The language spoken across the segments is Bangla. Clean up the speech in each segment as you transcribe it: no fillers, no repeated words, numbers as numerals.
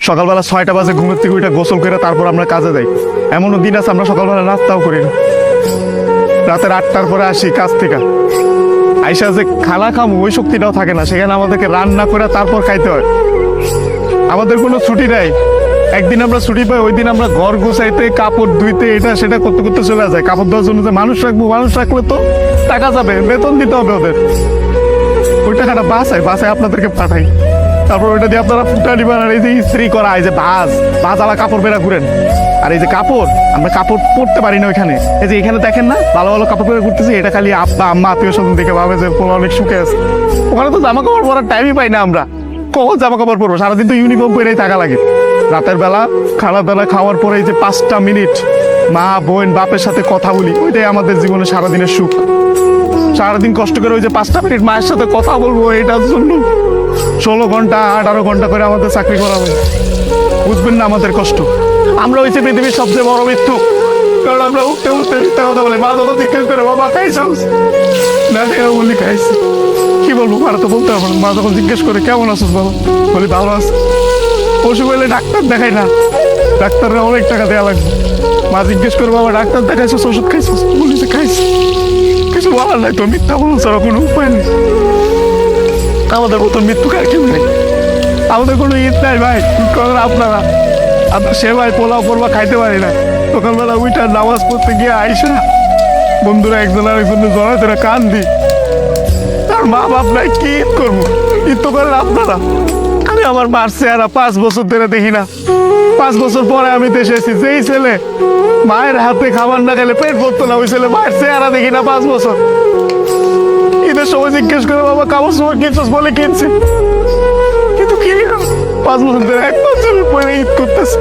সকালবেলা 6টা বাজে ঘুমের থেকে উঠে গোসল করে তারপর আমরা কাজে যাই। এমনও দিন আছে আমরা সকালবেলা নাস্তাও করি না। রাতের 8টার পরে আসি কাজ থেকে, আইসা যে খালা খামো ওই শক্তিটাও থাকে না, সেখানে আমাদেরকে রান্না করে তারপর খাইতে হয়। আমাদের কোনো ছুটি নাই। একদিন আমরা ছুটি পাই, ওই দিন আমরা ঘর গুছাইতে, কাপড় ধুইতে, এটা সেটা করতে করতে চলে যায়। কাপড় ধোয়ার জন্য যে মানুষ রাখবো, মানুষ রাখলে তো টাকা যাবে, বেতন দিতে হবে ওদের। ওই টাকাটা বাসায় আপনাদেরকে পাঠাই, তারপর ওইটা দিয়ে আপনারা ফুটা নিবেন। আর এই যে ইস্ত্রি করা, এই যে ভাজ আলা কাপড় বেরা ঘুরেন। আর এই যে কাপড়, আমরা কাপড় পরতে পারি না ওইখানে। এই যে এখানে দেখেন না ভালো ভালো কাপড় পরে ঘুরতেছি, এটা খালি আব্বা আম্মা আত্মীয় স্বজন দেখে ভাবে যে পোলা অনেক সুখে আছে। ওখানে তো জামা কাপড় পরার টাইমই পাই না আমরা। কখন জামা কাপড় পরবো? সারাদিন তো ইউনিফর্ম পরেই থাকা লাগে। রাতের বেলা বেলা খাওয়ার পরে এই যে 5টা মিনিট মা বোন বাপের সাথে কথা বলি, ওইটাই আমাদের জীবনে সারাদিনের সুখ। সারাদিন কষ্ট করে ওই যে 5টা মিনিট মায়ের সাথে কথা বলবো, এটার জন্য 16 ঘন্টা 18 ঘন্টা করে আমাদের চাকরি করা হয়। বুঝবেন না আমাদের কষ্ট। আমরা হয়েছে পৃথিবীর সবচেয়ে বড় মৃত্যু, কারণ আমরা উঠতে উঠতে মিথ্যা কথা বলে। মা যখন জিজ্ঞেস করে বাবা খাইছ না, বলি খাইছি। কি বলবো, মারা তো বলতে হবে না। মা যখন জিজ্ঞেস করে কেমন আছিস বাবা, বলি ভালো আছি। অসুখ হইলে ডাক্তার দেখাই না, ডাক্তাররা অনেক টাকা দেওয়া লাগবে। মা জিজ্ঞেস করে বাবা ডাক্তার দেখাইছিস, ওষুধ খাইছিস, বলি যে খাইছি। কিছু বলার নাই তো, মিথ্যা বলো ছাড়া কোনো উপায় নেই। আমাদের মতো মৃত্যু কার কেউ নেই। আমাদের কোনো ঈদ নাই ভাই, করেন আপনারা। আপনার সেবায় পোলাও পরবা খাইতে পারি না। সকালবেলা উইটা নামাজ পড়তে গিয়ে আইসা বন্ধুরা একজন আরেকজনের জড়াতে কান দি। তার মা বাপ নাই, কি ঈদ করবো? ঈদ তো করেন আপনারা। আমি আমার মার চেহারা 5 বছর ধরে দেখি না। 5 বছর পরে আমি দেশে এসেছি। যেই ছেলে মায়ের হাতে খাবার না খেলে পেট ভরতো না, ওই ছেলে মায়ের চেহারা দেখি না 5 বছর। ঈদের সময় জিজ্ঞেস করে বাবা কাপড় সময় কিনছিস, বলে কিনছি, কিন্তু কিনি না। 5 বছর ধরে এক বছর পরে ঈদ করতেছে।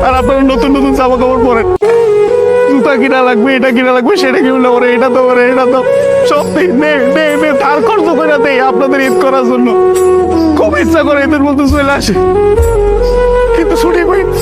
আর আপনারা নতুন নতুন জামা কাপড় পরেন, জুতা কিনা লাগবে, এটা কিনা লাগবে, সেটা কিনলে ওরে এটা তো ওরে এটা তো সব ধার খরচ করে দেয় আপনাদের ঈদ করার জন্য। খুব ইচ্ছা করে ঈদের মধ্যে চলে আসে, কিন্তু ছুটি পাই না।